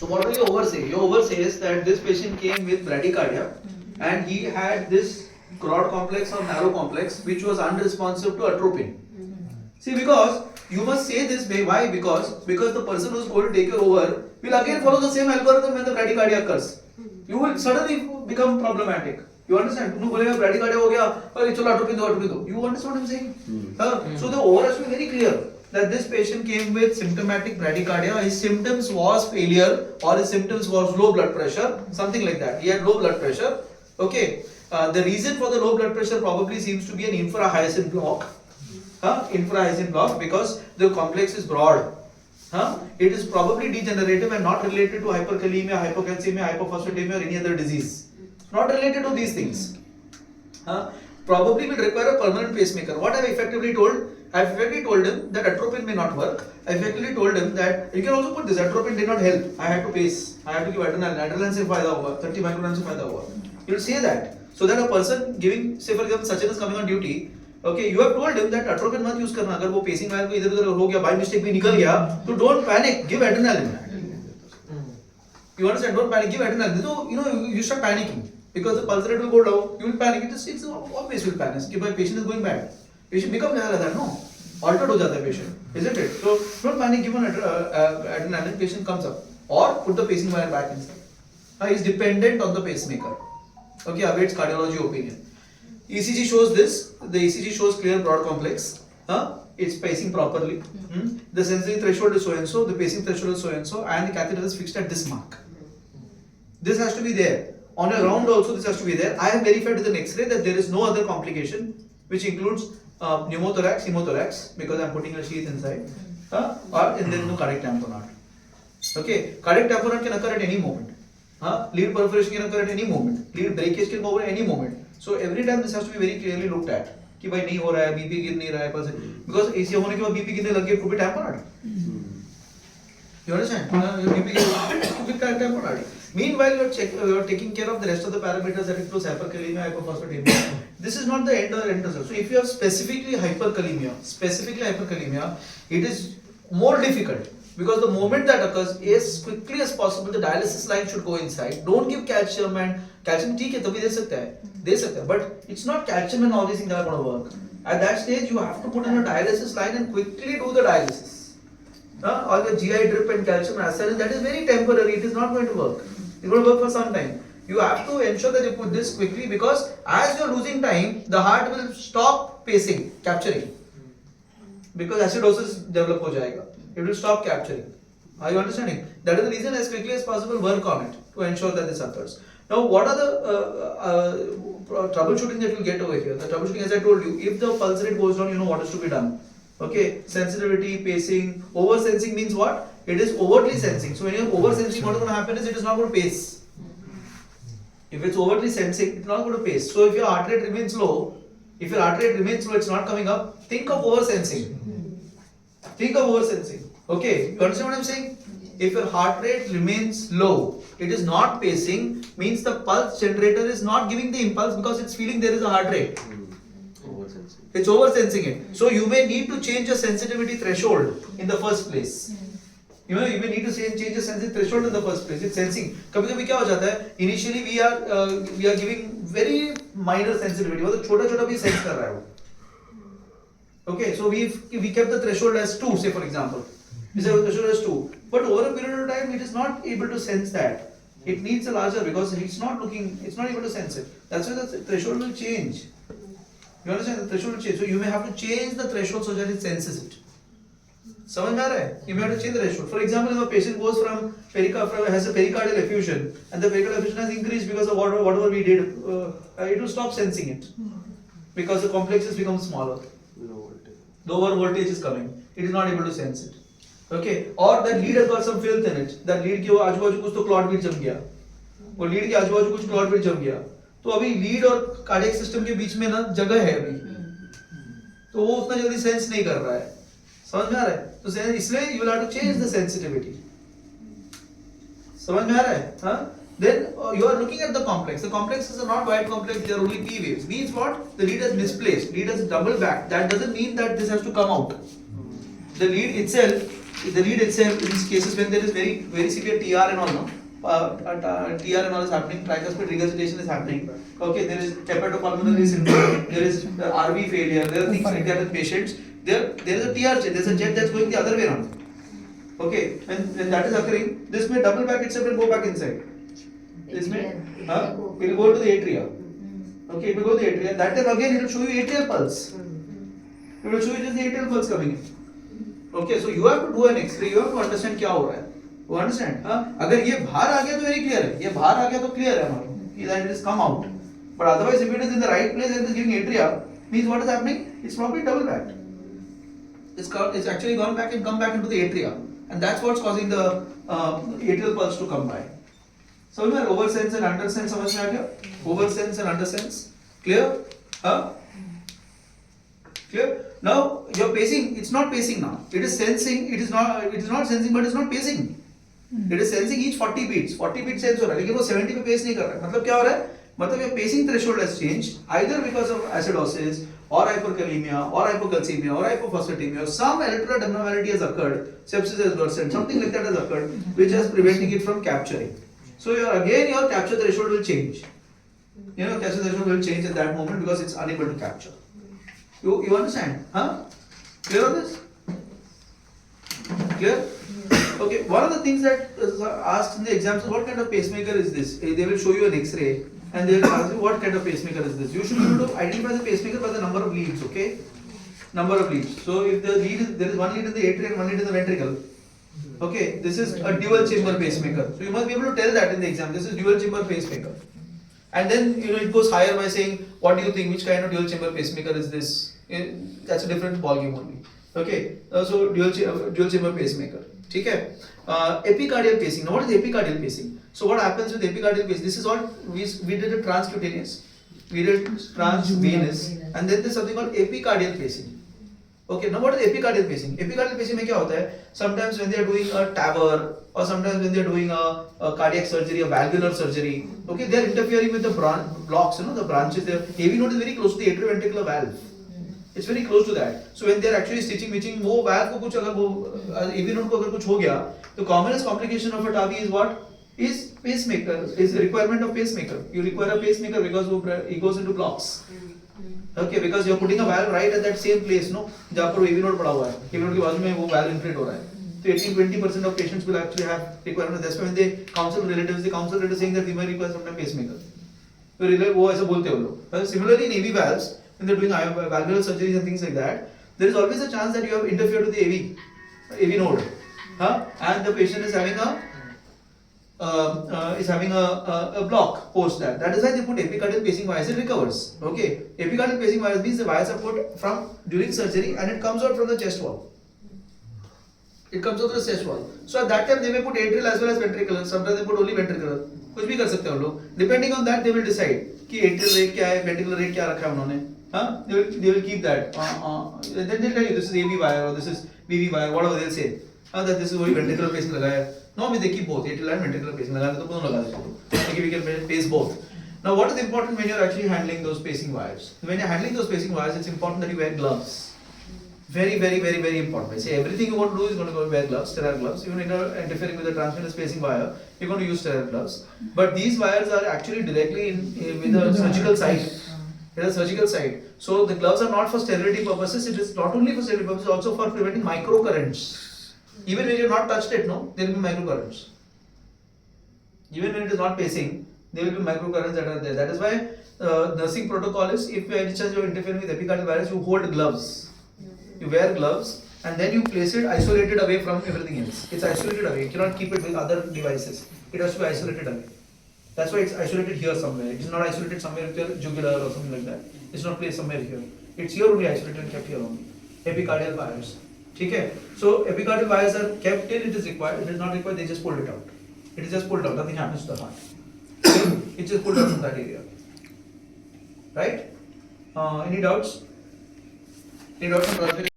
So what will you oversay? You oversays that this patient came with bradycardia and he had this broad complex or narrow complex which was unresponsive to atropine. See, because you must say this way. Why? Because the person who is going to take you over will again follow the same algorithm when the bradycardia occurs. You will suddenly become problematic. You understand? तुम बोलेगा bradycardia हो गया, अरे चलो atropine दो. You understand what I'm saying? So the over has to be very clear that this patient came with symptomatic bradycardia. His symptoms was failure or his symptoms was low blood pressure, something like that. He had low blood pressure. Okay. The reason for the low blood pressure probably seems to be an infrahyacinth block. Infrahyacinth block because the complex is broad. It is probably degenerative and not related to hyperkalemia, hypocalcemia, hypophosphatemia or any other disease. Not related to these things. Probably will require a permanent pacemaker. What I have effectively told? I have effectively told him that atropine may not work. I effectively told him that you can also put this. Atropine did not help. I had to pace. I had to give adrenaline. Adrenaline se fayda hoga. 30 micrograms se fayda hoga. You will say that. So that a person giving, say for example, Sachin is coming on duty. Okay, you have told him that atropine मत use करना. अगर वो pacing wire को इधर उधर हो गया, by mistake भी निकल गया, तो don't panic. Give adrenaline. You understand? Don't panic. Give adrenaline. So you start panicking because the pulse rate will go down. You will panic. It's obvious you will panic. If my patient is going bad, patient become क्या रहता है no? Altered हो जाता है patient, isn't it? So don't panic. Give an adrenaline. Patient comes up or put the pacing wire back inside. He is dependent on the pacemaker. Okay, awaits cardiology opinion. ECG shows this. The ECG shows clear broad complex. It's pacing properly. The sensory threshold is so and so. The pacing threshold is so and so, and the catheter is fixed at this mark. This has to be there. On a round also, this has to be there. I have verified with an X-ray that there is no other complication, which includes pneumothorax, hemothorax, because I am putting a sheath inside, and there is no cardiac tamponade. Okay, cardiac tamponade can occur at any moment. Lead perforation can occur at any moment. Lead breakage can occur at any moment. So every time this has to be very clearly looked at. कि भाई नहीं हो रहा है, BP गिर नहीं रहा है, because ऐसे होने के बाद बीपी गिरने लग गया, could be tamponade. You understand? BP could be tamponade. Meanwhile, you are taking care of the rest of the parameters that includes hyperkalemia, hypophosphatemia. This is not the end result. So if you have specifically hyperkalemia, it is more difficult. Because the moment that occurs, as quickly as possible, the dialysis line should go inside. Don't give calcium and calcium ठीक है तभी दे सकता है, but it's not calcium and all these things that are going to work. At that stage, you have to put in a dialysis line and quickly do the dialysis. Or the GI drip and calcium and saline, that is very temporary. It is not going to work. It's going to work for some time. You have to ensure that you put this quickly because as you are losing time, the heart will stop pacing, capturing. Because acidosis develop हो जाएगा. It will stop capturing. Are you understanding? That is the reason as quickly as possible work on it to ensure that this occurs. Now what are the troubleshooting that you will get over here? The troubleshooting, as I told you, if the pulse rate goes down, you know what is to be done. Okay, sensitivity, pacing. Over sensing means what? It is overtly sensing. So when you are over sensing, what is going to happen is it is not going to pace. If it's overtly sensing, it's not going to pace. So if your heart rate remains low, it's not coming up. Think of over sensing. Okay, you understand what I'm saying? If your heart rate remains low, it is not pacing, means the pulse generator is not giving the impulse because it's feeling there is a heart rate. It's over sensing it. So you may need to change your sensitivity threshold in the first place. You may need to change the sensitivity threshold in the first place. It's sensing. कभी-कभी क्या हो जाता है? Initially we are giving very minor sensitivity. मतलब छोटा-छोटा भी sense कर रहा है वो. Okay, so we kept the threshold as 2, say for example. We say the threshold as 2. But over a period of time, it is not able to sense that. It needs a larger because it's not able to sense it. That's why the threshold will change. You understand? The threshold will change. So you may have to change the threshold so that it senses it. समझ में आ रहा है? You may have to change the threshold. For example, if a patient goes has a pericardial effusion and the pericardial effusion has increased because of whatever we did, it will stop sensing it because the complexes become smaller. Lower voltage is coming. It is not able to sense it. Okay, or that lead has got some filth in it. That lead के आजू-बाजू कुछ तो clot भी जम गया. वो lead के आजू-बाजू कुछ clot भी जम गया. तो अभी lead और cardiac system के बीच में ना जगह है अभी. तो वो उतना जल्दी sense नहीं कर रहा है. समझ में आ रहा है? तो इसलिए you will have to change the sensitivity. समझ में आ रहा है? हाँ? Then you are looking at the complex. The complexes are not wide complex, they are only P waves. Means what? The lead has misplaced. Lead has double back. That doesn't mean that this has to come out. The lead itself the lead itself in cases when there is very severe TR and all, no? TR and all is happening, tricuspid regurgitation is happening. Okay, there is hepatopulmonary syndrome, there is RV failure, there are things like that in patients. There is a TR jet, there is a jet that's going the other way around. Okay, when that is occurring, this may double back itself and go back inside. This may will go to the atria. Okay, it will go to the atria. That time again it will show you atrial pulse. It will show you just the atrial pulse coming in. Okay, so you have to do an X-ray. You have to understand क्या हो रहा है. You understand? अगर ये बाहर आ गया तो very clear है. ये बाहर आ गया तो clear है हमारा. That it has come out. But otherwise, if it is in the right place and it is giving atria, means what is happening? It's probably double back. It's actually gone back and come back into the atria, and that's what's causing the atrial pulse to come by. So you are oversense and undersense. समझ में आ गया? Oversense and undersense. Clear? Clear? Now your pacing, it's not pacing now. It is sensing. It is not sensing, but it's not pacing. It is sensing each 40 beats. 40 beats sense हो रहा है, लेकिन वो 70 पे pace नहीं कर रहा है. मतलब क्या हो रहा है? मतलब your pacing threshold has changed either because of acidosis or hyperkalemia or hypocalcemia or hypophosphatemia. Some electrolyte abnormality has occurred, sepsis has worsened, something like that has occurred, which is preventing it from capturing. So your capture threshold will change. Capture threshold will change at that moment because it's unable to capture. You understand? Clear on this? Clear? Okay, one of the things that is asked in the exams is what kind of pacemaker is this? They will show you an X-ray and they will ask you what kind of pacemaker is this. You should be able to identify the pacemaker by the number of leads, okay? Number of leads. So if the lead is, there is one lead in the atria and one lead in the ventricle. Okay, this is a dual chamber pacemaker. So you must be able to tell that in the exam. This is dual chamber pacemaker. And then it goes higher by saying, what do you think? Which kind of dual chamber pacemaker is this? That's a different ballgame only. Okay, so dual chamber pacemaker. Okay. Epicardial pacing. Now what is epicardial pacing? So what happens with epicardial pacing? This is all we did a transcutaneous, we did transvenous, and then there's something called epicardial pacing. Okay, now what is epicardial pacing? Epicardial pacing में क्या होता है? Sometimes when they are doing a TAVR or sometimes when they are doing a cardiac surgery, a valvular surgery, okay, they are interfering with the blocks, the branches. The AV node is very close to the atrioventricular valve. It's very close to that. So when they are actually stitching, वो valve को कुछ अगर वो AV node को अगर कुछ हो गया, the commonest complication of a TAVI is what? Is pacemaker. Is the requirement of pacemaker. You require a pacemaker because it goes into blocks. Okay, because you are putting a valve right at that same place, no? जहाँ पर AV node पड़ा हुआ है, AV node के बाजू में वो valve inflate हो रहा है. So 18-20% of patients will actually have requirement. That's why when they counsel relatives saying that we may require sometimes pacemaker. So वो ऐसा बोलते हैं वो लोग. Similarly in AV valves, when they're doing valvular surgeries and things like that, there is always a chance that you have interfered with the AV node, and the patient is having a block post that. That is why they put epicardial pacing wires. It recovers. Okay, epicardial pacing wires means the wires are put from during surgery and it comes out from the chest wall. It comes out of the chest wall. So at that time they may put atrial as well as ventricular. Sometimes they put only ventricular. कुछ भी कर सकते हैं वो लोग. Depending on that they will decide कि atrial rate क्या है, ventricular rate क्या रखा है उन्होंने. They will keep that. Then they'll tell you this is AV wire or this is VV wire, whatever they'll say. That this is वही ventricular pacing लगाया है. Normally they keep both atrial and ventricular pacing. लगाते तो दोनों लगा देते. Okay, we can pace both. Now what is important when you are actually handling those pacing wires? When you are handling those pacing wires, it's important that you wear gloves. Very important. I say everything you want to do is going to go wear gloves, sterile gloves. Even if you're interfering with the transvenous pacing wire, you're going to use sterile gloves. But these wires are actually directly with the surgical site. It is a surgical site. So the gloves are not for sterility purposes. It is not only for sterility purposes, also for preventing microcurrents. Even when you have not touched it, no, there will be microcurrents. Even when it is not pacing, there will be microcurrents that are there. That is why nursing protocol is, if by any chance you are interfering with epicardial virus, you hold gloves. You wear gloves and then you place it isolated away from everything else. It's isolated away. You cannot keep it with other devices. It has to be isolated away. That's why it's isolated here somewhere. It's not isolated somewhere with your jugular or something like that. It's not placed somewhere here. It's here only isolated and kept here only. Epicardial wires. Okay? So epicardial wires are kept till it is required. If it is not required, they just pull it out. It is just pulled out. Nothing happens to the heart. It's just pulled out from that area. Right? Any doubts? Any doubts on